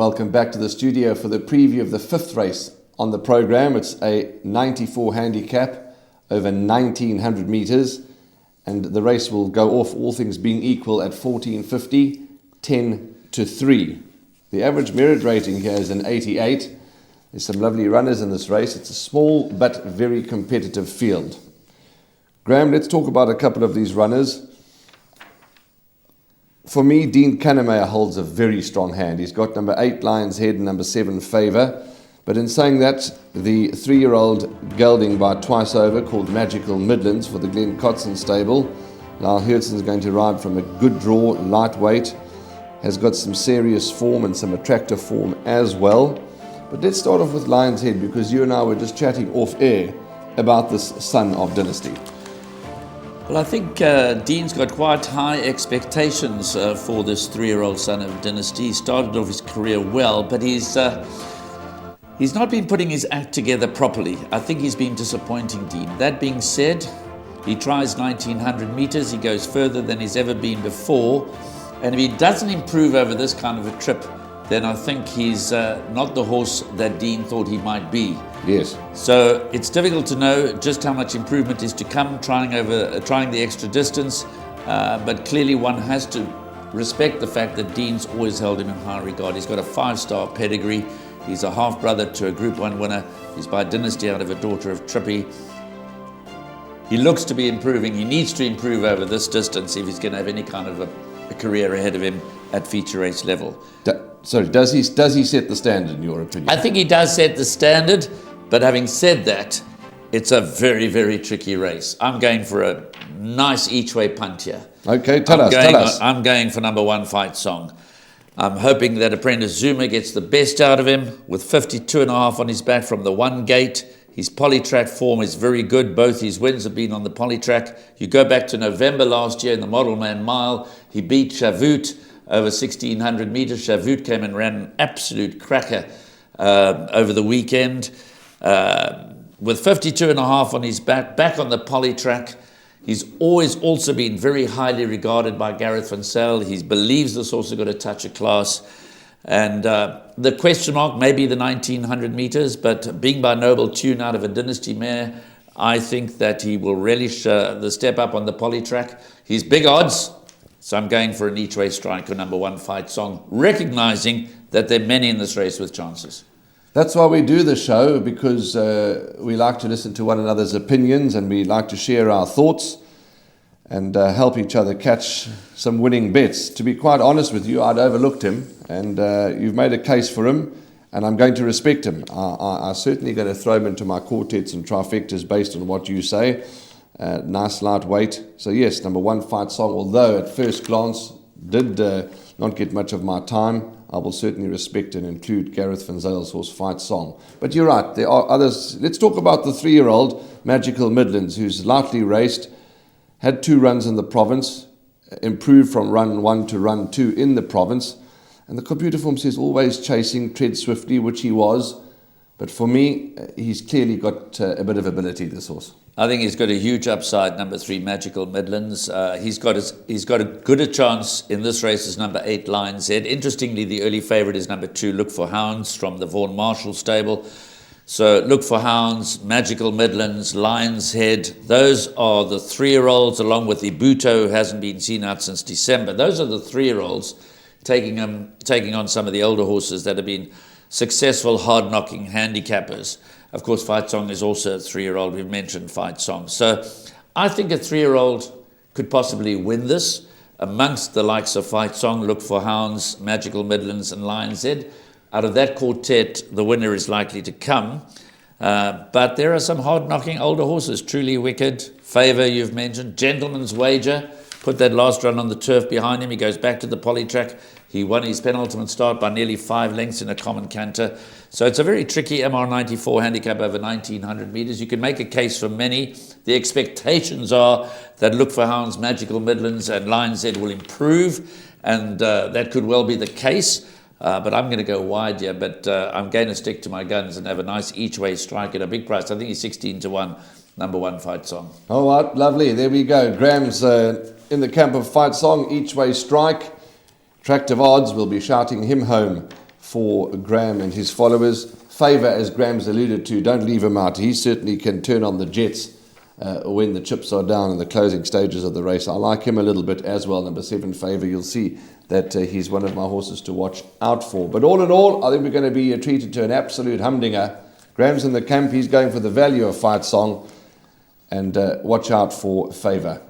Welcome back to the studio for the preview of the fifth race on the program. It's a 94 handicap over 1900 meters, and the race will go off, all things being equal, at 14:50, 10-3. The average merit rating here is an 88. There's some lovely runners in this race. It's a small but very competitive field. Graham, let's talk about a couple of these runners. For me, Dean Kannemeyer holds a very strong hand. He's got number 8 Lion's Head and number 7 Favour. But in saying that, the 3-year-old gelding by Twice Over, called Magical Midlands, for the Glenn Cotson stable. Lyle Hertzon's going to ride from a good draw, lightweight, has got some serious form and some attractive form as well. But let's start off with Lion's Head, because you and I were just chatting off air about this son of Dynasty. Well, I think Dean's got quite high expectations for this 3-year-old son of Dynasty. He started off his career well, but he's not been putting his act together properly. I think he's been disappointing, Dean. That being said, he tries 1900 meters. He goes further than he's ever been before. And if he doesn't improve over this kind of a trip, then I think he's not the horse that Dean thought he might be. Yes. So it's difficult to know just how much improvement is to come, trying the extra distance. But clearly one has to respect the fact that Dean's always held him in high regard. He's got a 5-star pedigree. He's a half-brother to a Group 1 winner. He's by Dynasty out of a daughter of Trippy. He looks to be improving. He needs to improve over this distance if he's going to have any kind of a career ahead of him at feature race level. Does he set the standard, in your opinion? I think he does set the standard, but having said that, it's a very, very tricky race. I'm going for a nice each-way punt here. Okay, tell us. I'm going for number 1, Fight Song. I'm hoping that Apprentice Zuma gets the best out of him with 52.5 on his back from the 1 gate. His polytrack form is very good. Both his wins have been on the polytrack. You go back to November last year in the Model Man Mile, he beat Chavut over 1600 meters. Chavut came and ran an absolute cracker over the weekend. With 52.5 on his back on the polytrack. He's always also been very highly regarded by Gareth Van Zyl. He believes this horse has got a touch of class. And the question mark may be the 1900 meters, but being by Noble Tune out of a Dynasty mare, I think that he will relish the step up on the polytrack. He's big odds, so I'm going for an each-way strike on number 1, Fight Song, recognizing that there are many in this race with chances. That's why we do the show, because we like to listen to one another's opinions, and we like to share our thoughts and help each other catch some winning bets. To be quite honest with you, I'd overlooked him, and you've made a case for him, and I'm going to respect him. I'm certainly going to throw him into my quartets and trifectas based on what you say. Nice lightweight. So yes, number 1, Fight Song, although at first glance did not get much of my time, I will certainly respect and include Gareth Van Zyl's horse, Fight Song. But you're right, there are others. Let's talk about the 3-year-old Magical Midlands, who's lightly raced, had 2 runs in the province, improved from run 1 to run 2 in the province. And the computer form says always chasing, tread swiftly, which he was. But for me, he's clearly got a bit of ability, this horse. I think he's got a huge upside, number 3, Magical Midlands. He's got a good a chance in this race as number 8, Lion's Head. Interestingly, the early favourite is number 2, Look for Hounds, from the Vaughan Marshall stable. So Look for Hounds, Magical Midlands, Lion's Head, those are the 3-year-olds, along with Ibuto, who hasn't been seen out since December. Those are the 3-year-olds taking on some of the older horses that have been successful, hard-knocking handicappers. Of course, Fight Song is also a 3-year-old. We've mentioned Fight Song. So I think a 3-year-old could possibly win this amongst the likes of Fight Song, Look for Hounds, Magical Midlands and Lion's Head. Out of that quartet, the winner is likely to come. But there are some hard-knocking older horses. Truly Wicked, Favour you've mentioned, Gentleman's Wager. Put that last run on the turf behind him. He goes back to the polytrack. He won his penultimate start by nearly 5 lengths in a common canter. So it's a very tricky MR94 handicap over 1900 meters. You can make a case for many. The expectations are that Look for Hounds, Magical Midlands and Lion's Head will improve, and that could well be the case. But I'm going to go wide here, but I'm going to stick to my guns and have a nice each-way strike at a big price. I think he's 16-1, number 1 Fight Song. All right, lovely. There we go. Graham's in the camp of Fight Song, each-way strike. Attractive odds, we'll be shouting him home for Graham and his followers. Favour, as Graham's alluded to, don't leave him out. He certainly can turn on the jets when the chips are down in the closing stages of the race. I like him a little bit as well. Number 7, Favour. You'll see that he's one of my horses to watch out for. But all in all, I think we're going to be treated to an absolute humdinger. Graham's in the camp. He's going for the value of Fight Song. And watch out for Favour.